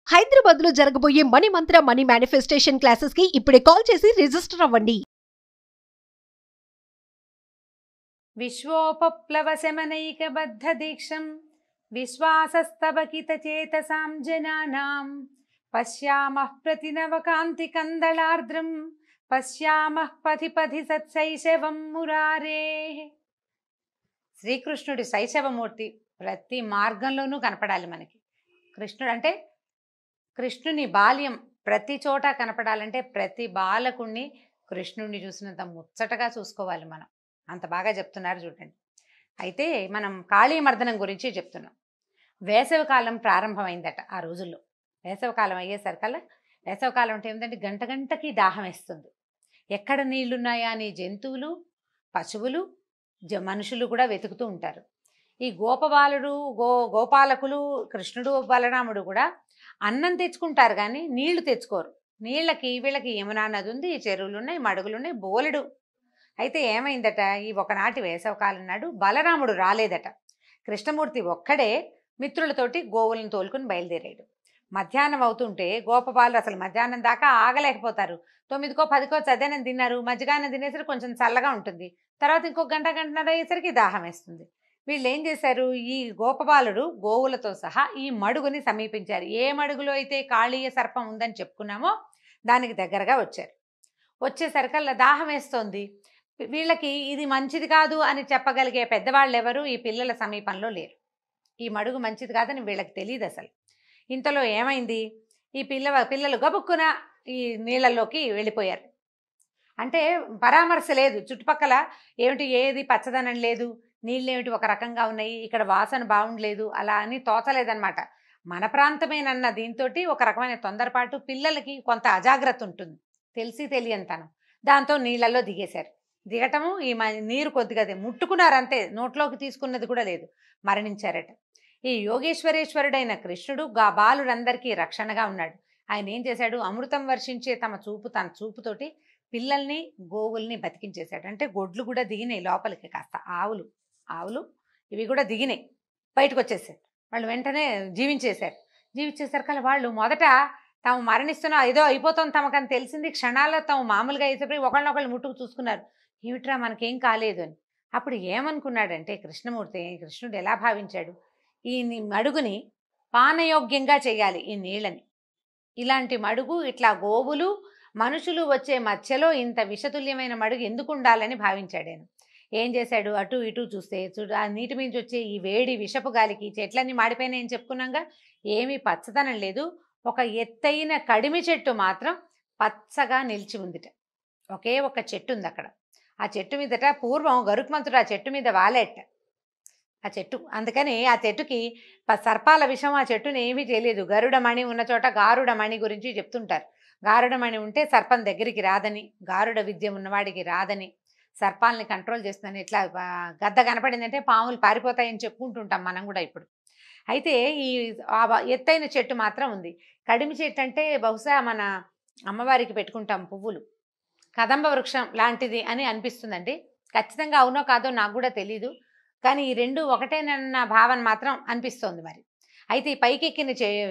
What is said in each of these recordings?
హైదరాబాద్ లో జరగబోయే మనీ మంత్ర money manifestation classes కి ఇప్పుడే కాల్ చేసి రిజిస్టర్ అవ్వండి. విశ్వోపప్లవశమనైకబద్ధదీక్షం విశ్వాసస్తవకితచేతసాం జనానాం పశ్యామః ప్రతినవకాంతికందళార్ద్రం పశ్యామః పథి పథి సత్శైశవం మురారేః. శ్రీకృష్ణుడి శైశవమూర్తి ప్రతి మార్గంలోనూ కనపడాలి మనకి. కృష్ణుడు అంటే కృష్ణుని బాల్యం ప్రతి చోట కనపడాలంటే ప్రతి బాలకుణ్ణి కృష్ణుడిని చూసినంత ముచ్చటగా చూసుకోవాలి మనం. అంత బాగా చెప్తున్నారు చూడండి. అయితే మనం కాళీమర్దనం గురించి చెప్తున్నాం. వేసవికాలం ప్రారంభమైందట ఆ రోజుల్లో. వేసవికాలం అయ్యేసరికల్లా, వేసవికాలం అంటే ఏమిటంటే గంట గంటకి దాహం వేస్తుంది. ఎక్కడ నీళ్లున్నాయా అని జంతువులు, పశువులు, మనుషులు కూడా వెతుకుతూ ఉంటారు. ఈ గోపబాలుడు గోపాలకులు కృష్ణుడు బలరాముడు కూడా అన్నం తెచ్చుకుంటారు కానీ నీళ్లు తెచ్చుకోరు. నీళ్ళకి వీళ్ళకి యమునా నది ఉంది, చెరువులు ఉన్నాయి, మడుగులు ఉన్నాయి, బోలెడు. అయితే ఏమైందట, ఈ ఒకనాటి వేసవకాలం నాడు బలరాముడు రాలేదట. కృష్ణమూర్తి ఒక్కడే మిత్రులతోటి గోవులను తోలుకుని బయలుదేరాడు. మధ్యాహ్నం అవుతుంటే గోపబాలు అసలు మధ్యాహ్నం దాకా ఆగలేకపోతారు. 9కో 10కో చద్దనం తిన్నారు, మధ్యాహ్నం తినేసరికి కొంచెం చల్లగా ఉంటుంది. తర్వాత ఇంకో గంటన్నర అయ్యేసరికి దాహం వేస్తుంది. వీళ్ళు ఏం చేశారు, ఈ గోపబాలుడు గోవులతో సహా ఈ మడుగుని సమీపించారు. ఏ మడుగులో అయితే కాళీయ సర్పం ఉందని చెప్పుకున్నామో దానికి దగ్గరగా వచ్చారు. వచ్చేసరికల్లా దాహం వేస్తోంది. వీళ్ళకి ఇది మంచిది కాదు అని చెప్పగలిగే పెద్దవాళ్ళు ఎవరు ఈ పిల్లల సమీపంలో లేరు. ఈ మడుగు మంచిది కాదని వీళ్ళకి తెలియదు అసలు. ఇంతలో ఏమైంది, ఈ పిల్లలు గబుక్కున ఈ నీళ్ళల్లోకి వెళ్ళిపోయారు. అంటే పరామర్శ లేదు, చుట్టుపక్కల ఏమిటి ఏది పచ్చదనం లేదు, నీళ్ళు ఏమిటి ఒక రకంగా ఉన్నాయి, ఇక్కడ వాసన బాగుండలేదు, అలా అని తోచలేదన్నమాట. మన ప్రాంతమేనన్న దీంతో ఒక రకమైన తొందరపాటు, పిల్లలకి కొంత అజాగ్రత్త ఉంటుంది, తెలిసి తెలియనితనం. దాంతో నీళ్ళల్లో దిగేశారు. దిగటము ఈ నీరు కొద్దిగా ముట్టుకున్నారంతే, నోట్లోకి తీసుకున్నది కూడా లేదు, మరణించారట. ఈ యోగేశ్వరేశ్వరుడైన కృష్ణుడు బాలురందరికీ రక్షణగా ఉన్నాడు. ఆయన ఏం చేశాడు, అమృతం వర్షించే తన చూపుతోటి పిల్లల్ని గోవుల్ని బతికించేశాడు. అంటే గొడ్లు కూడా దిగినాయి లోపలికి, కాస్త ఆవులు ఇవి కూడా దిగినాయి, బయటకు వచ్చేసారు. వాళ్ళు వెంటనే జీవించేశారు కానీ వాళ్ళు మొదట తాము మరణిస్తున్నా ఏదో అయిపోతాం తమకని తెలిసింది. క్షణాల్లో తాము మామూలుగా అయిపోయి ఒకళ్ళనొకళ్ళు ముట్టుకు చూసుకున్నారు, ఏమిట్రా మనకేం కాలేదు అని. అప్పుడు ఏమనుకున్నాడంటే కృష్ణుడు ఎలా భావించాడు, ఈ మడుగుని పానయోగ్యంగా చేయాలి, ఈ నీళ్ళని. ఇలాంటి మడుగు ఇట్లా గోవులు మనుషులు వచ్చే మధ్యలో ఇంత విషతుల్యమైన మడుగు ఎందుకు ఉండాలని భావించాడు ఆయన. ఏం చేశాడు, అటు ఇటు చూస్తే ఆ నీటి మీద వచ్చే ఈ వేడి విషపు గాలికి చెట్లన్నీ మాడిపోయినాయని చెప్పుకున్నాగా, ఏమీ పచ్చదనం లేదు. ఒక ఎత్తైన కడిమి చెట్టు మాత్రం పచ్చగా నిలిచి ఉందిట. ఒకే ఒక చెట్టు ఉంది అక్కడ. ఆ చెట్టు మీదట పూర్వం గరుత్మంతుడు ఆ చెట్టు మీద వాలేట. ఆ చెట్టు అందుకని ఆ చెట్టుకి సర్పాల విషం ఆ చెట్టుని ఏమీ తెలియదు. గరుడమణి ఉన్న చోట గారుడమణి గురించి చెప్తుంటారు. గారుడమణి ఉంటే సర్పం దగ్గరికి రాదని, గారుడ విద్య ఉన్నవాడికి రాదని, సర్పాలని కంట్రోల్ చేస్తుందని. ఇట్లా గద్ద కనపడిందంటే పాములు పారిపోతాయని చెప్పుకుంటుంటాం మనం కూడా ఇప్పుడు. అయితే ఈ ఎత్తైన చెట్టు మాత్రం ఉంది. కడిమి చెట్టు అంటే బహుశా మన అమ్మవారికి పెట్టుకుంటాం పువ్వులు, కదంబ వృక్షం లాంటిది అని అనిపిస్తుందండి. ఖచ్చితంగా అవునో కాదో నాకు కూడా తెలీదు, కానీ ఈ రెండు ఒకటేనన్న భావన మాత్రం అనిపిస్తోంది మరి. అయితే ఈ పైకి ఎక్కిన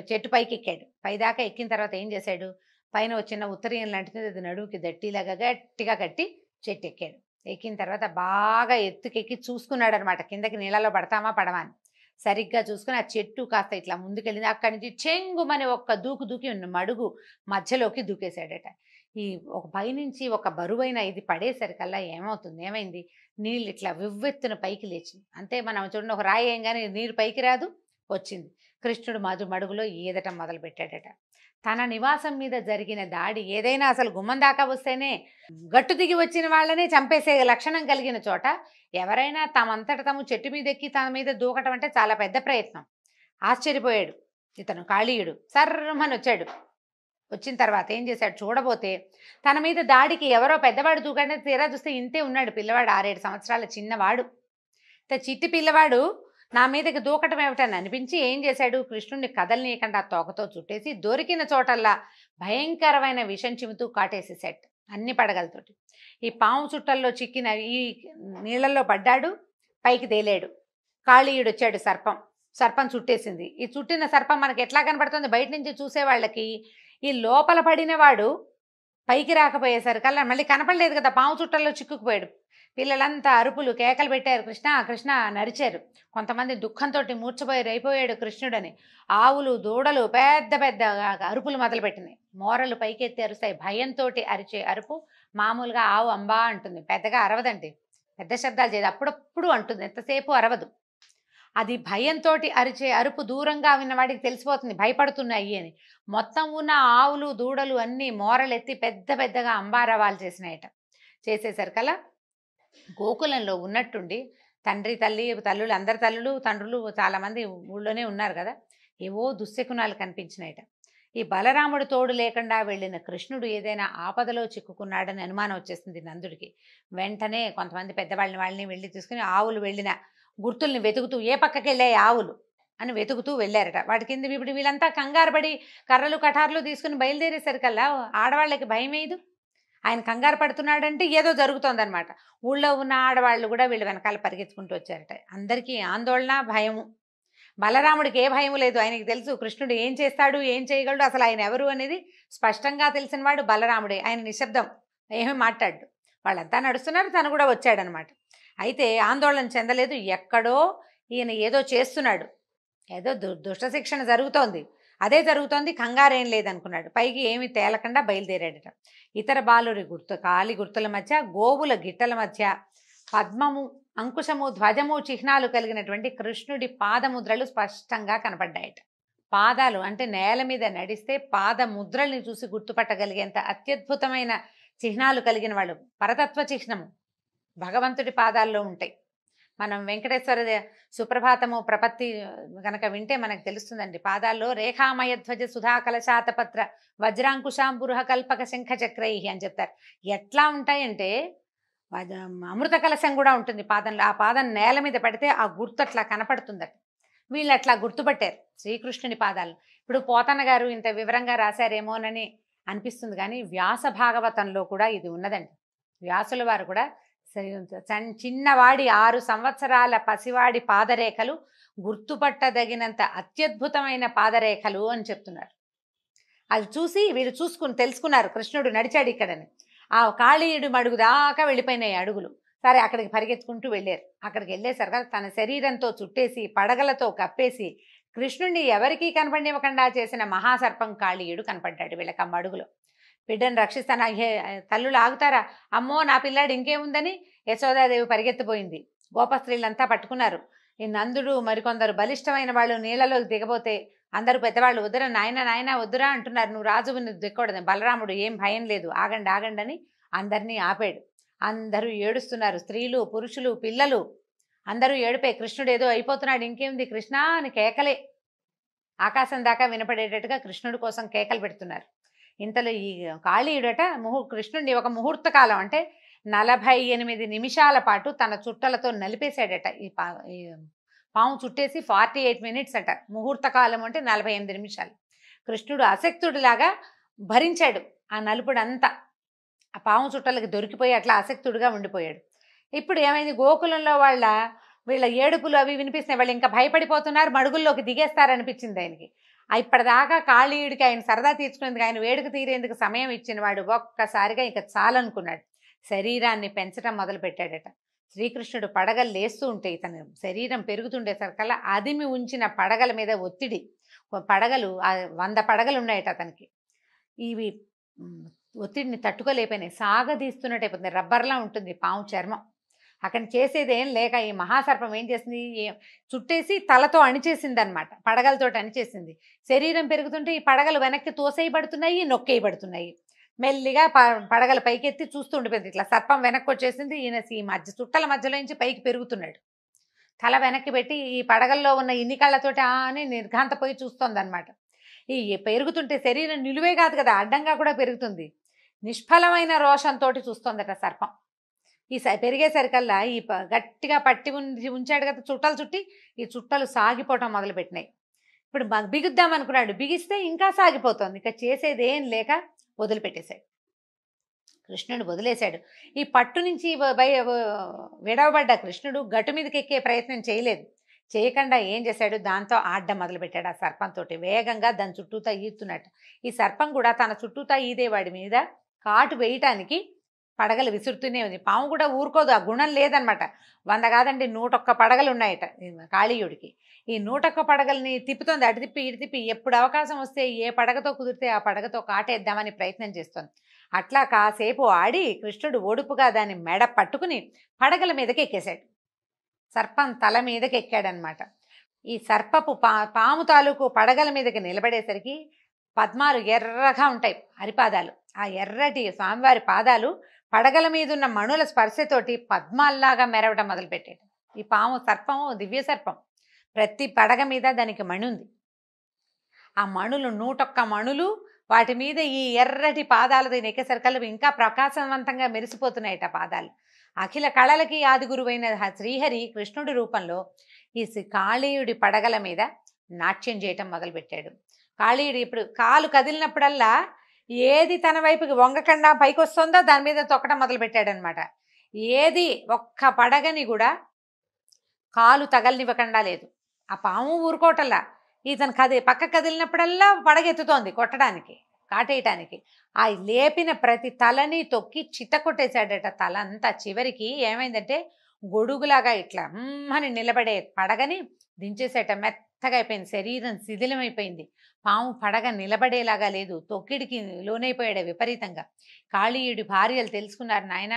చెట్టు పైకి ఎక్కాడు. పైదాకా ఎక్కిన తర్వాత ఏం చేశాడు, పైన వచ్చిన ఉత్తరీయం లాంటిది అది నడువుకి దట్టిలాగా గట్టిగా కట్టి చెట్టు ఎక్కాడు. ఎక్కిన తర్వాత బాగా ఎత్తుకెక్కి చూసుకున్నాడు అనమాట, కిందకి నీళ్ళలో పడతామా పడమా అని. సరిగ్గా చూసుకుని ఆ చెట్టు కాస్త ఇట్లా ముందుకెళ్ళింది. అక్కడి నుంచి చెంగుమని ఒక్క దూకి ఉన్న మడుగు మధ్యలోకి దూకేశాడట. ఈ ఒక పైనుంచి ఒక బరువైన ఇది పడేసరికల్లా ఏమైంది, నీళ్ళు ఇట్లా వివ్వెత్తున పైకి లేచింది. అంతే, మనం చూడండి ఒక రాయి ఏంగానే నీరు పైకి రాదు, వచ్చింది. కృష్ణుడు మడుగులో ఈదటం మొదలు పెట్టాడట. తన నివాసం మీద జరిగిన దాడి ఏదైనా అసలు గుమ్మం దాకా వస్తేనే గట్టు దిగి వచ్చిన వాళ్ళనే చంపేసే లక్షణం కలిగిన చోట ఎవరైనా తమంతట తాము చెట్టు మీద ఎక్కి తన మీద దూకటం అంటే చాలా పెద్ద ప్రయత్నం. ఆశ్చర్యపోయాడు ఇతను కాళీయుడు. సర్రమని వచ్చాడు. వచ్చిన తర్వాత ఏం చేశాడు, చూడబోతే తన మీద దాడికి ఎవరో పెద్దవాడు దూకంటే తీరా చూస్తే ఇంతే ఉన్నాడు పిల్లవాడు, 6-7 సంవత్సరాల చిన్నవాడు. చిట్టి పిల్లవాడు నా మీదకి దూకటం ఏమిటని అనిపించి ఏం చేశాడు, కృష్ణుడిని కదలనీయకుండా తోకతో చుట్టేసి దొరికిన చోటల్లా భయంకరమైన విషం చిముతూ కాటేసేసాడు అన్ని పడగలతోటి. ఈ పాము చుట్టల్లో చిక్కిన ఈ నీళ్ళల్లో పడ్డాడు, పైకి తేలాడు. కాళీయుడు వచ్చాడు సర్పం. సర్పం చుట్టేసింది. ఈ చుట్టిన సర్పం మనకి ఎట్లా కనపడుతుంది బయట నుంచి చూసే వాళ్ళకి, ఈ లోపల పడిన వాడు పైకి రాకపోయేసరికల్లా మళ్ళీ కనపడలేదు కదా, పాము చుట్టల్లో చిక్కుకుపోయాడు. పిల్లలంతా అరుపులు కేకలు పెట్టారు, కృష్ణ కృష్ణ నరిచారు. కొంతమంది దుఃఖంతో అయిపోయాడు కృష్ణుడని. ఆవులు దూడలు పెద్ద పెద్ద అరుపులు మొదలుపెట్టినాయి. మోరలు పైకెత్తి అరుస్తాయి. భయంతో అరిచే అరుపు మామూలుగా ఆవు అంబా అంటుంది, పెద్దగా అరవదండి, పెద్ద శబ్దాలు చేయదు, అప్పుడప్పుడు అంటుంది, ఎంతసేపు అరవదు. అది భయంతో అరిచే అరుపు దూరంగా విన్నవాడికి తెలిసిపోతుంది భయపడుతున్నాయి అని. మొత్తం ఉన్న ఆవులు దూడలు అన్నీ మోరలెత్తి పెద్ద పెద్దగా అంబారవాలు చేసినాయట. చేసేసరికల్లా గోకులంలో ఉన్నట్టుండి తండ్రి తల్లులు అందరి తల్లులు తండ్రులు చాలామంది ఊళ్ళోనే ఉన్నారు కదా, ఏవో దుశ్శకునాలు కనిపించినాయట. ఈ బలరాముడు తోడు లేకుండా వెళ్ళిన కృష్ణుడు ఏదైనా ఆపదలో చిక్కుకున్నాడని అనుమానం వచ్చేసింది నందుడికి. వెంటనే కొంతమంది వాళ్ళని వెళ్ళి తీసుకుని ఆవులు వెళ్ళిన గుర్తుల్ని వెతుకుతూ, ఏ పక్కకి వెళ్ళాయి ఆవులు అని వెతుకుతూ వెళ్ళారట. వాటి కింద ఇప్పుడు వీళ్ళంతా కంగారు పడి కర్రలు కటార్లు తీసుకుని బయలుదేరేసరికల్లా ఆడవాళ్ళకి భయం వేయదు. ఆయన కంగారు పడుతున్నాడంటే ఏదో జరుగుతోందనమాట. ఊళ్ళో ఉన్న ఆడవాళ్ళు కూడా వీళ్ళు వెనకాల పరిగెత్తుకుంటూ వచ్చారట. అందరికీ ఆందోళన, భయము. బలరాముడికి ఏ భయం లేదు, ఆయనకి తెలుసు కృష్ణుడు ఏం చేస్తాడు, ఏం చేయగలడు, అసలు ఆయన ఎవరు అనేది స్పష్టంగా తెలిసిన వాడు బలరాముడే. ఆయన నిశ్శబ్దం, ఏమీ మాట్లాడు. వాళ్ళంతా నడుస్తున్నారు, తను కూడా వచ్చాడనమాట. అయితే ఆందోళన చెందలేదు. ఎక్కడో ఈయన ఏదో చేస్తున్నాడు, ఏదో దుష్ట శిక్షణ జరుగుతోంది, అదే జరుగుతోంది, కంగారేం లేదనుకున్నాడు. పైకి ఏమి తేలకుండా బయలుదేరాడట. ఇతర బాలురి కాలి గుర్తుల మధ్య, గోవుల గిట్టల మధ్య పద్మము, అంకుశము, ధ్వజము చిహ్నాలు కలిగినటువంటి కృష్ణుడి పాదముద్రలు స్పష్టంగా కనపడ్డాయట. పాదాలు అంటే నేల మీద నడిస్తే పాదముద్రల్ని చూసి గుర్తుపట్టగలిగేంత అత్యద్భుతమైన చిహ్నాలు కలిగిన వాళ్ళు. పరతత్వ చిహ్నము భగవంతుడి పాదాల్లో ఉంటాయి. మనం వెంకటేశ్వర సుప్రభాతము ప్రపత్తి కనుక వింటే మనకు తెలుస్తుందండి. పాదాల్లో రేఖామయ ధ్వజ సుధా కలశాతపత్ర వజ్రాంకుశాంబురుహ కల్పక శంఖ చక్రై అని చెప్తారు. ఎట్లా ఉంటాయంటే అమృత కలశం కూడా ఉంటుంది పాదంలో. ఆ పాదం నేల మీద పడితే ఆ గుర్తు అట్లా కనపడుతుందట. వీళ్ళు అట్లా గుర్తుపట్టారు శ్రీకృష్ణుని పాదాలు. ఇప్పుడు పోతన్న గారు ఇంత వివరంగా రాశారేమోనని అనిపిస్తుంది, కానీ వ్యాస భాగవతంలో కూడా ఇది ఉన్నదండి. వ్యాసుల వారు కూడా చిన్నవాడి 6 సంవత్సరాల పసివాడి పాదరేఖలు గుర్తుపట్టదగినంత అత్యద్భుతమైన పాదరేఖలు అని చెప్తున్నారు. అది చూసి వీళ్ళు తెలుసుకున్నారు కృష్ణుడు నడిచాడు ఇక్కడని. ఆ కాళీయుడు మడుగు దాకా వెళ్ళిపోయినాయి అడుగులు. సరే అక్కడికి పరిగెత్తుకుంటూ వెళ్ళారు. అక్కడికి వెళ్ళేసరికి తన శరీరంతో చుట్టేసి పడగలతో కప్పేసి కృష్ణుడిని ఎవరికీ కనపడివ్వకుండా చేసిన మహాసర్పం కాళీయుడు కనపడ్డాడు వీళ్ళకి ఆ మడుగులో. బిడ్డను రక్షిస్తాను, తల్లులు ఆగుతారా, అమ్మో నా పిల్లాడు ఇంకేముందని యశోదాదేవి పరిగెత్తిపోయింది. గోపస్త్రీలంతా పట్టుకున్నారు. ఈ నందుడు మరికొందరు బలిష్టమైన వాళ్ళు నీళ్ళలోకి దిగబోతే అందరూ పెద్దవాళ్ళు వద్దురా నాయన నాయన వద్దురా అంటున్నారు, నువ్వు రాజువు దిక్కకూడదు. బలరాముడు ఏం భయం లేదు, ఆగండి ఆగండి అని అందరినీ ఆపాడు. అందరూ ఏడుస్తున్నారు, స్త్రీలు పురుషులు పిల్లలు అందరూ ఏడిపోయి కృష్ణుడు ఏదో అయిపోతున్నాడు, ఇంకేముంది కృష్ణ అని కేకలే ఆకాశం దాకా వినపడేటట్టుగా కృష్ణుడి కోసం కేకలు పెడుతున్నారు. ఇంతలో ఈ కాళీయుడట కృష్ణుడిని ఒక ముహూర్త కాలం అంటే 48 నిమిషాల పాటు తన చుట్టలతో నలిపేశాడట. ఈ పాము చుట్టేసి 48 మినిట్స్ అట. ముహూర్త కాలం అంటే 48 నిమిషాలు. కృష్ణుడు అశక్తుడిలాగా భరించాడు ఆ నలుపుడంతా. ఆ పాము చుట్టలకి దొరికిపోయి అట్లా అశక్తుడిగా ఉండిపోయాడు. ఇప్పుడు ఏమైంది, గోకులంలో వీళ్ళ ఏడుపులు అవి వినిపిస్తున్నాయి. వాళ్ళు ఇంకా భయపడిపోతున్నారు, మడుగుల్లోకి దిగేస్తారనిపించింది ఆయనకి. ఇప్పటిదాకా కాళీయుడికి ఆయన సరదా తీర్చుకునేందుకు, ఆయన వేడుక తీరేందుకు సమయం ఇచ్చిన వాడు ఒక్కసారిగా ఇంకా చాలనుకున్నాడు. శరీరాన్ని పెంచడం మొదలు పెట్టాడట. శ్రీకృష్ణుడు పడగలు లేస్తూ ఉంటే ఇతను శరీరం పెరుగుతుండేసరికల్లా అదిమి ఉంచిన పడగల మీద ఒత్తిడి, పడగలు 100 పడగలు ఉన్నాయట అతనికి. ఇవి ఒత్తిడిని తట్టుకోలేకపోయినాయి, సాగదీస్తున్నట్టు అయిపోతుంది. రబ్బర్లా ఉంటుంది పాము చర్మం. అక్కడ చేసేది ఏం లేక ఈ మహాసర్పం ఏం చేసింది, చుట్టేసి తలతో అణిచేసింది అనమాట, పడగలతో అణిచేసింది. శరీరం పెరుగుతుంటే ఈ పడగలు వెనక్కి తోసేయబడుతున్నాయి, నొక్కేయబడుతున్నాయి. మెల్లిగా పడగల పైకెత్తి చూస్తూ ఉండిపోయింది. ఇట్లా సర్పం వెనక్కి వచ్చేసింది. ఈయన ఈ చుట్టల మధ్యలో నుంచి పైకి పెరుగుతున్నాడు. తల వెనక్కి పెట్టి ఈ పడగల్లో ఉన్న ఇన్ని కళ్ళతోటి అని నిర్ఘాంతపోయి చూస్తోంది అనమాట. ఈ పెరుగుతుంటే శరీరం నిలువే కాదు కదా, అడ్డంగా కూడా పెరుగుతుంది. నిష్ఫలమైన రోషంతో చూస్తోందట సర్పం. ఈ పెరిగేసరికల్లా ఈ గట్టిగా పట్టి ఉంచాడు కదా చుట్టలు చుట్టి, ఈ చుట్టలు సాగిపోవటం మొదలుపెట్టినాయి. ఇప్పుడు బిగుద్దాం అనుకున్నాడు, బిగిస్తే ఇంకా సాగిపోతుంది. ఇక చేసేది ఏం లేక వదిలిపెట్టేశాడు. కృష్ణుడు వదిలేశాడు. ఈ పట్టు నుంచి విడవబడ్డ కృష్ణుడు గట్టు మీదకి ఎక్కే ప్రయత్నం చేయలేదు. చేయకుండా ఏం చేశాడు, దాంతో ఆడడం మొదలుపెట్టాడు. ఆ సర్పంతో వేగంగా దాని చుట్టూతా ఈదుతున్నట్టు. ఈ సర్పం కూడా తన చుట్టూతా ఈదేవాడి మీద కాటు వేయటానికి పడగలు విసురుతూనే ఉంది. పాము కూడా ఊరుకోదు, ఆ గుణం లేదనమాట. 100 కాదండి 101 పడగలు ఉన్నాయట కాళీయుడికి. ఈ 101 పడగల్ని తిప్పుతోంది, అటు తిప్పి ఇటు తిప్పి. ఎప్పుడు అవకాశం వస్తే ఏ పడగతో కుదిరితే ఆ పడగతో కాటేద్దామని ప్రయత్నం చేస్తోంది. అట్లా కాసేపు ఆడి కృష్ణుడు ఒడుపుగా దాని మెడ పట్టుకుని పడగల మీదకి ఎక్కేశాడు. సర్పం తల మీదకి ఎక్కాడనమాట. ఈ సర్పపు పాము తాలూకు పడగల మీదకి నిలబడేసరికి పద్మాలు ఎర్రగా ఉంటాయి అరిపాదాలు. ఆ ఎర్రటి స్వామివారి పాదాలు పడగల మీద ఉన్న మణుల స్పర్శతోటి పద్మాల్లాగా మెరవడం మొదలుపెట్టాడు. ఈ పాము సర్పము దివ్య సర్పం. ప్రతి పడగ మీద దానికి మణి ఉంది. ఆ మణులు 101 మణులు, వాటి మీద ఈ ఎర్రటి పాదాలు దీని ఎక్కేసరికల్లా ఇంకా ప్రకాశవంతంగా మెరిసిపోతున్నాయట పాదాలు. అఖిల కళలకి ఆది గురువైన శ్రీహరి కృష్ణుడి రూపంలో ఈ కాళీయుడి పడగల మీద నాట్యం చేయటం మొదలుపెట్టాడు. కాళీయుడు ఇప్పుడు కాలు కదిలినప్పుడల్లా ఏది తన వైపుకి వంగకుండా పైకి వస్తుందో దాని మీద తొక్కడం మొదలుపెట్టాడనమాట. ఏది ఒక్క పడగని కూడా కాలు తగలనివ్వకుండా లేదు. ఆ పాము ఊరుకోవటల్లా ఇతను పక్క కదిలినప్పుడల్లా పడగెత్తుతోంది కొట్టడానికి, కాటేయటానికి. ఆ లేపిన ప్రతి తలని తొక్కి చిత్త కొట్టేశాడట. తల అంతా చివరికి ఏమైందంటే గొడుగులాగా ఇట్లా అని నిలబడే పడగని దించేసేట. మెత్తగా అయిపోయింది, శరీరం శిథిలమైపోయింది. పాము పడగ నిలబడేలాగా లేదు, తొక్కిడికి లోనైపోయాడు విపరీతంగా. కాళీయుడి భార్యలు తెలుసుకున్నారు, నాయన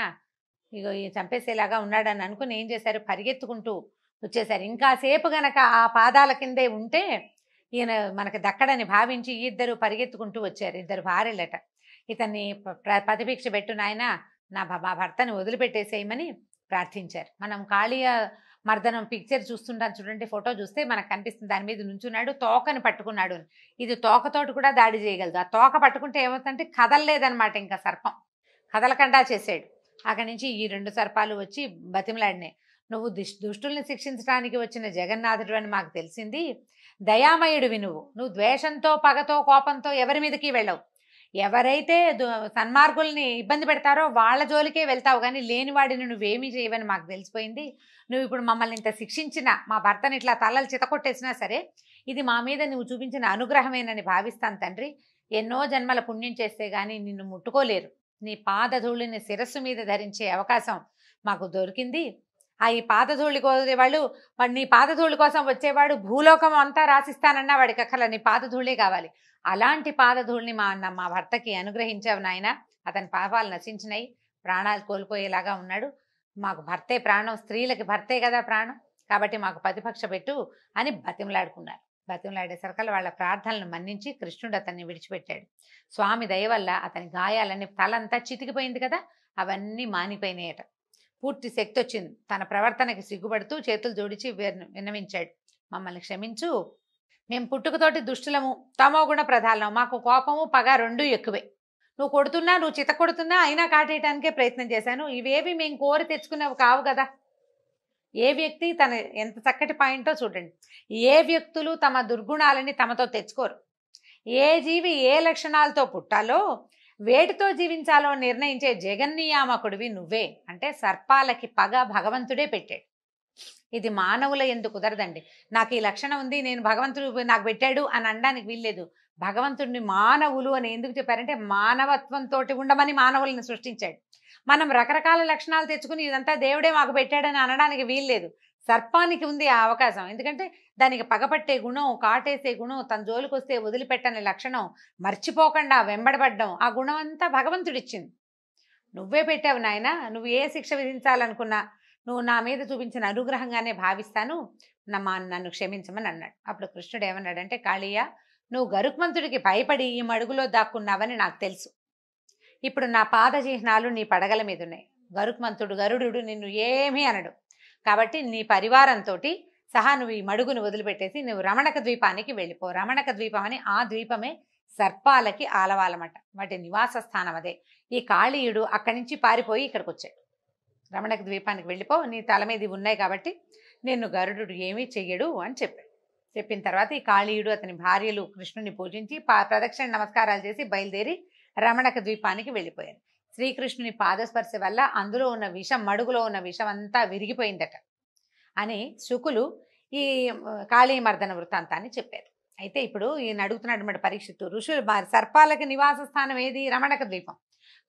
ఇగో ఈ చంపేసేలాగా ఉన్నాడని అనుకుని ఏం చేశారు, పరిగెత్తుకుంటూ వచ్చేసారు. ఇంకాసేపు గనక ఆ పాదాల కిందే ఉంటే ఈయన మనకు దక్కడని భావించి ఇద్దరు పరిగెత్తుకుంటూ వచ్చారు. ఇద్దరు భార్యలట. ఇతన్ని ప్రతిభిక్ష పెట్టు నాయన, మా భర్తని వదిలిపెట్టేసేయమని ప్రార్థించారు. మనం కాళీయ మర్దనం పిక్చర్ చూస్తుంటాం చూడండి, ఫోటో చూస్తే మనకు కనిపిస్తుంది. దాని మీద నుంచున్నాడు, తోకని పట్టుకున్నాడు. ఇది తోకతోటి కూడా దాడి చేయగలదు. ఆ తోక పట్టుకుంటే ఏమవుతుందంటే కదలలేదనమాట. ఇంకా సర్పం కదలకుండా చేసాడు. అక్కడి నుంచి ఈ 2 సర్పాలు వచ్చి బతిమలాడినాయి. నువ్వు దుష్టుల్ని శిక్షించడానికి వచ్చిన జగన్నాథుడు అని మాకు తెలిసింది. దయామయుడివి నువ్వు ద్వేషంతో, పగతో, కోపంతో ఎవరి మీదకి వెళ్ళవు. ఎవరైతే సన్మార్గుల్ని ఇబ్బంది పెడతారో వాళ్ళ జోలికే వెళ్తావు, కానీ లేనివాడిని నువ్వేమీ చేయవని మాకు తెలిసిపోయింది. నువ్వు ఇప్పుడు మమ్మల్ని ఇంత శిక్షించినా, మా భర్తని ఇట్లా తలలు చితకొట్టేసినా సరే ఇది మా మీద నువ్వు చూపించిన అనుగ్రహమేనని భావిస్తాను తండ్రి. ఎన్నో జన్మల పుణ్యం చేస్తే కానీ నిన్ను ముట్టుకోలేరు. నీ పాదధూళిని శిరస్సు మీద ధరించే అవకాశం మాకు దొరికింది. ఈ పాదధూళి కోసేవాళ్ళు, వాడు నీ పాదధూళి కోసం వచ్చేవాడు భూలోకం అంతా రాసిస్తానన్నా వాడికి అక్కల నీ పాదధూళే కావాలి. అలాంటి పాదధూళిని మా భర్తకి అనుగ్రహించావు నాయన. అతని పాపాలు నశించినాయి, ప్రాణాలు కోల్పోయేలాగా ఉన్నాడు. మాకు భర్తే ప్రాణం, స్త్రీలకి భర్తే కదా ప్రాణం, కాబట్టి మాకు ప్రతిపక్ష పెట్టు అని బతిమలాడుకున్నారు. బతిమలాడేసరికల్లా వాళ్ళ ప్రార్థనలను మన్నించి కృష్ణుడు అతన్ని విడిచిపెట్టాడు. స్వామి దయ వల్ల అతని గాయాలన్నీ, తలంతా చితికిపోయింది కదా, అవన్నీ మానిపోయినాయట. పూర్తి శక్తి వచ్చింది. తన ప్రవర్తనకి సిగ్గుపడుతూ చేతులు జోడించి విన్నవించాడు, మమ్మల్ని క్షమించు. మేము పుట్టుకతోటి దుష్టులము, తమోగుణ ప్రధానం, మాకు కోపము పగ 2 ఎక్కువే. నువ్వు కొడుతున్నా, నువ్వు చిత కొడుతున్నా అయినా కాటేయటానికే ప్రయత్నం చేశాను. ఇవేవి మేము కోరి తెచ్చుకునేవి కావు కదా. ఏ వ్యక్తి తన ఎంత చక్కటి పాయింటో చూడండి. ఏ వ్యక్తులు తమ దుర్గుణాలని తమతో తెచ్చుకోరు. ఏ జీవి ఏ లక్షణాలతో పుట్టాలో, వేటితో జీవించాలో నిర్ణయించే జగన్నియామకుడివి నువ్వే. అంటే సర్పాలకి పగ భగవంతుడే పెట్టాడు. ఇది మానవుల ఎందుకు కుదరదండి. నాకు ఈ లక్షణం ఉంది, నేను భగవంతుడు నాకు పెట్టాడు అని అనడానికి వీల్లేదు. భగవంతుడిని మానవులు అని ఎందుకు చెప్పారంటే మానవత్వంతో ఉండమని మానవుల్ని సృష్టించాడు. మనం రకరకాల లక్షణాలు తెచ్చుకుని ఇదంతా దేవుడే మాకు పెట్టాడని అనడానికి వీల్లేదు. సర్పానికి ఉంది ఆ అవకాశం. ఎందుకంటే దానికి పగపట్టే గుణం, కాటేసే గుణం, తన జోలికి వస్తే వదిలిపెట్టని లక్షణం, మర్చిపోకుండా వెంబడబడ్డం, ఆ గుణం అంతా భగవంతుడిచ్చింది. నువ్వే పెట్టావు నాయన. నువ్వు ఏ శిక్ష విధించాలనుకున్నా నువ్వు నా మీద చూపించిన అనుగ్రహంగానే భావిస్తాను, నన్ను క్షమించమని అన్నాడు. అప్పుడు కృష్ణుడు ఏమన్నాడంటే, కాళీయ, నువ్వు గరుత్మంతుడికి భయపడి ఈ మడుగులో దాక్కున్నావని నాకు తెలుసు. ఇప్పుడు నా పాద చిహ్నాలు నీ పడగల మీద ఉన్నాయి. గరుడు నిన్ను ఏమీ అనడు. కాబట్టి నీ పరివారంతో సహా నువ్వు ఈ మడుగును వదిలిపెట్టేసి నువ్వు రమణక ద్వీపానికి వెళ్ళిపో. రమణక ద్వీపం అని ఆ ద్వీపమే సర్పాలకి ఆలవాలన్నమాట. వాటి నివాస స్థానం అదే. ఈ కాళీయుడు అక్కడి నుంచి పారిపోయి ఇక్కడికి వచ్చాడు. రమణక ద్వీపానికి వెళ్ళిపో, నీ తల మీద ఉన్నాయి కాబట్టి నిన్ను గరుడు ఏమీ చెయ్యడు అని చెప్పాడు. చెప్పిన తర్వాత ఈ కాళీయుడు అతని భార్యలు కృష్ణుని పూజించి ప్రదక్షిణ నమస్కారాలు చేసి బయలుదేరి రమణక ద్వీపానికి వెళ్ళిపోయారు. శ్రీకృష్ణుని పాదస్పర్శ వల్ల అందులో ఉన్న విషం, మడుగులో ఉన్న విషం అంతా విరిగిపోయిందట అని శుకులు ఈ కాళీమర్దన వృత్తాంతాన్ని చెప్పారు. అయితే ఇప్పుడు ఈయన అడుగుతున్నాడు పరీక్షిత్తు, ఋషులు సర్పాలకి నివాస స్థానం ఏది? రమణక ద్వీపం.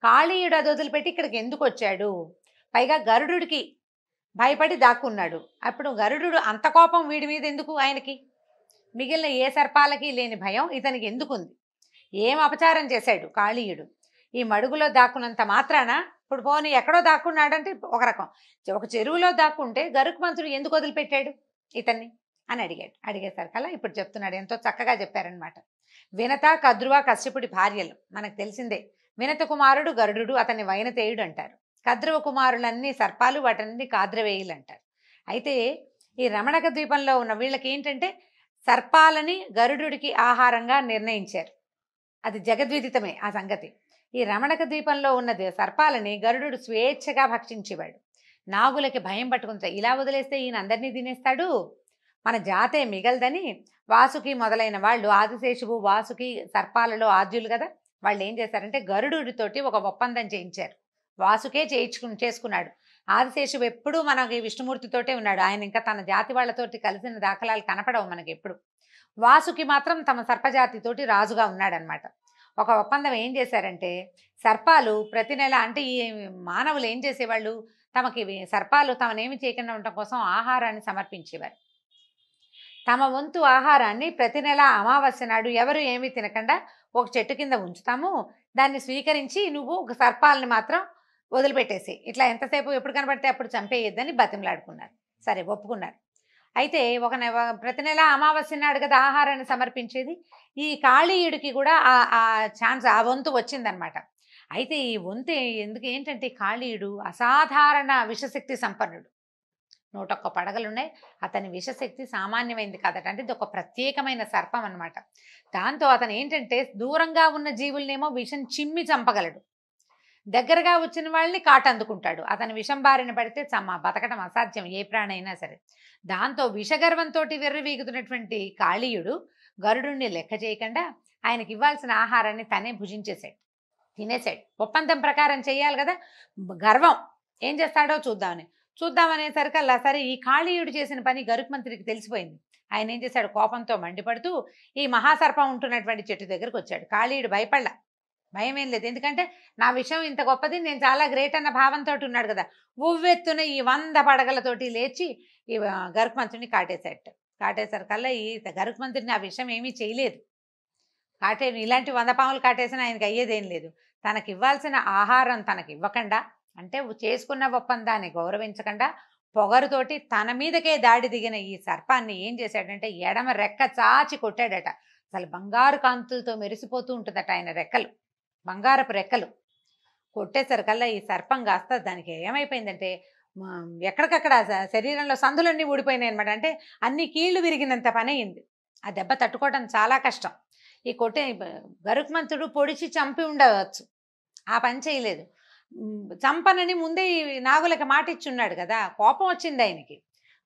కాళీయుడు అది వదిలిపెట్టి ఇక్కడికి ఎందుకు వచ్చాడు? పైగా గరుడుకి భయపడి దాక్కున్నాడు. అప్పుడు గరుడు అంత కోపం వీడి మీద ఎందుకు? ఆయనకి మిగిలిన ఏ సర్పాలకి లేని భయం ఇతనికి ఎందుకుంది? ఏం అపచారం చేశాడు కాళీయుడు? ఈ మడుగులో దాక్కున్నంత మాత్రాన ఇప్పుడు పోనీ ఎక్కడో దాక్కున్నాడంటే ఒక రకం, ఒక చెరువులో దాక్కుంటే గరుత్మంతుడు ఎందుకు వదిలిపెట్టాడు ఇతన్ని అని అడిగేసరికల్లా ఇప్పుడు చెప్తున్నాడు. ఎంతో చక్కగా చెప్పారనమాట. వినత, కద్రువ, కశ్యపుడి భార్యలు మనకు తెలిసిందే. వినత కుమారుడు గరుడు, అతన్ని వైనతేయుడు అంటారు. కద్రువ కుమారులన్నీ సర్పాలు, వాటన్ని కాద్రవేయులు అంటారు. అయితే ఈ రమణక ద్వీపంలో ఉన్న వీళ్ళకి ఏంటంటే సర్పాలని గరుడుకి ఆహారంగా నిర్ణయించారు. అది జగద్విదితమే ఆ సంగతి. ఈ రమణక ద్వీపంలో ఉన్న సర్పాలని గరుడు స్వేచ్ఛగా భక్షించేవాడు. నాగులకి భయం పట్టుకుంటా, ఇలా వదిలేస్తే ఈయన అందరినీ తినేస్తాడు, మన జాతే మిగలదని వాసుకి మొదలైన వాళ్ళు, ఆదిశేషువు వాసుకి సర్పాలలో ఆద్యులు కదా, వాళ్ళు ఏం చేశారంటే గరుడుతోటి ఒక ఒప్పందం చేయించారు. వాసుకే చేసుకున్నాడు. ఆదిశేషువు ఎప్పుడూ మనకి విష్ణుమూర్తితోటే ఉన్నాడు. ఆయన ఇంకా తన జాతి వాళ్ళతోటి కలిసిన దాఖలాలు కనపడవు మనకి ఎప్పుడు. వాసుకి మాత్రం తమ సర్పజాతితోటి రాజుగా ఉన్నాడనమాట. ఒక ఒప్పందం ఏం చేశారంటే సర్పాలు ప్రతి నెల, అంటే ఈ మానవులు ఏం చేసేవాళ్ళు, తమకి సర్పాలు తమనేమి చేయకుండా ఉండటం కోసం ఆహారాన్ని సమర్పించేవారు. తమ వంతు ఆహారాన్ని ప్రతి నెల అమావాస్య నాడు ఎవరు ఏమీ తినకుండా ఒక చెట్టు కింద ఉంచుతాము, దాన్ని స్వీకరించి నువ్వు ఒక సర్పాలని మాత్రం వదిలిపెట్టేసి ఇట్లా ఎంతసేపు ఎప్పుడు కనబడితే అప్పుడు చంపేయొద్దని బతిమలాడుకున్నారు. సరే, ఒప్పుకున్నారు. అయితే ప్రతి నెల అమావాస్య నాడు కదా ఆహారాన్ని సమర్పించేది. ఈ కాళీయుడికి కూడా ఆ ఛాన్స్, ఆ వంతు వచ్చిందనమాట. అయితే ఈ వంతు ఏంటంటే కాళీయుడు అసాధారణ విషశక్తి సంపన్నుడు. 101 పడగలున్నాయి. అతని విషశక్తి సామాన్యమైంది కాదట. అంటే ఇది ఒక ప్రత్యేకమైన సర్పం అనమాట. దాంతో అతను ఏంటంటే దూరంగా ఉన్న జీవులనేమో విషం చిమ్మి చంపగలడు, దగ్గరగా వచ్చిన వాళ్ళని కాటందుకుంటాడు. అతని విషం బారిన పడితే బతకడం అసాధ్యం ఏ ప్రాణి అయినా సరే. దాంతో విషగర్వంతో వెర్రవీగుతున్నటువంటి కాళీయుడు గరుడుని లెక్క చేయకుండా ఆయనకి ఇవ్వాల్సిన ఆహారాన్ని తనే భుజించేశాడు, తినేశాడు. ఒప్పందం ప్రకారం చేయాలి కదా. గర్వం ఏం చేస్తాడో చూద్దామనేసరికల్లా సరే ఈ కాళీయుడు చేసిన పని గరుత్మంతుడికి తెలిసిపోయింది. ఆయన ఏం చేశాడు, కోపంతో మండిపడుతూ ఈ మహాసర్పం ఉంటున్నటువంటి చెట్టు దగ్గరకు వచ్చాడు. కాళీయుడు భయపడలా, భయం ఏం లేదు. ఎందుకంటే నా విషయం ఇంత గొప్పది, నేను చాలా గ్రేట్ అన్న భావంతో ఉన్నాడు కదా. ఉవ్వెత్తున ఈ 100 పడగలతోటి లేచి ఈ గరుత్మంతుడిని కాటేసరికల్లా ఈ గరుత్మంతుడిని ఆ విషయం ఏమీ చేయలేదు. ఇలాంటి 100 పాములు కాటేసినా ఆయనకి అయ్యేదేం లేదు. తనకి ఇవ్వాల్సిన ఆహారం తనకి ఇవ్వకుండా, అంటే చేసుకున్న ఒప్పందాన్ని గౌరవించకుండా పొగరుతోటి తన మీదకే దాడి దిగిన ఈ సర్పాన్ని ఏం చేశాడంటే ఎడమ రెక్క చాచి కొట్టాడట. అసలు బంగారు కాంతులతో మెరిసిపోతూ ఉంటుందట ఆయన రెక్కలు, బంగారపు రెక్కలు. కొట్టేసరికల్లా ఈ సర్పం కాస్త దానికి ఏమైపోయిందంటే ఎక్కడికక్కడ శరీరంలో సందులన్నీ ఊడిపోయినాయి అనమాట. అంటే అన్ని కీళ్లు విరిగినంత పని అయింది. ఆ దెబ్బ తట్టుకోవడం చాలా కష్టం. ఈ గరుత్మంతుడు పొడిచి చంపి ఉండవచ్చు, ఆ పని చేయలేదు. చంపనని ముందే నాగులకి మాట ఇచ్చున్నాడు కదా. కోపం వచ్చింది ఆయనకి,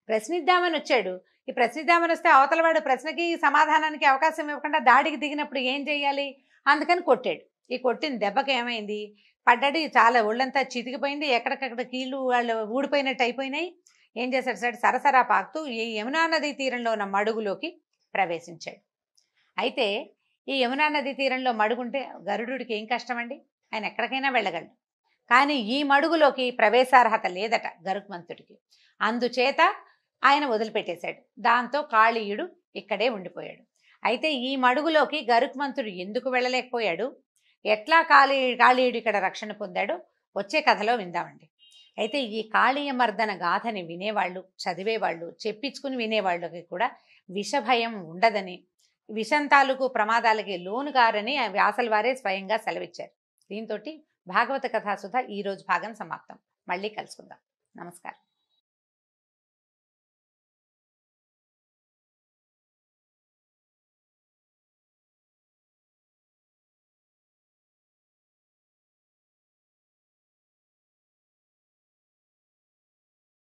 ప్రశ్నిద్దామని వచ్చాడు. ఈ ప్రశ్నిద్దామని వస్తే అవతలవాడు ప్రశ్నకి సమాధానానికి అవకాశం ఇవ్వకుండా దాడికి దిగినప్పుడు ఏం చేయాలి, అందుకని కొట్టాడు. ఈ కొట్టిన దెబ్బకి ఏమైంది, పడ్డాడు, చాలా ఒళ్ళంతా చితికిపోయింది, ఎక్కడికక్కడ కీళ్ళు వాళ్ళు ఊడిపోయినట్టు అయిపోయినాయి. ఏం చేశాడు, సరసరా పాకుతూ ఈ యమునా నదీ తీరంలో ఉన్న మడుగులోకి ప్రవేశించాడు. అయితే ఈ యమునా నదీ తీరంలో మడుగుంటే గరుడుకి ఏం కష్టం అండి, ఆయన ఎక్కడికైనా వెళ్ళగలడు. కానీ ఈ మడుగులోకి ప్రవేశార్హత లేదట గరుత్మంతుడికి. అందుచేత ఆయన వదిలిపెట్టేశాడు. దాంతో కాళీయుడు ఇక్కడే ఉండిపోయాడు. అయితే ఈ మడుగులోకి గరుత్మంతుడు ఎందుకు వెళ్ళలేకపోయాడు, ఎట్లా కాళీయుడు ఇక్కడ రక్షణ పొందాడో వచ్చే కథలో విందామండి. అయితే ఈ కాళీయమర్దన గాథని వినేవాళ్ళు, చదివేవాళ్ళు, చెప్పించుకుని వినేవాళ్ళకి కూడా విషభయం ఉండదని, విషం తాలూకు ప్రమాదాలకి లోనుగారని వ్యాసల వారే స్వయంగా సెలవిచ్చారు. దీంతో భాగవత కథాసుధ ఈరోజు భాగం సమాప్తం. మళ్ళీ కలుసుకుందాం. నమస్కారం.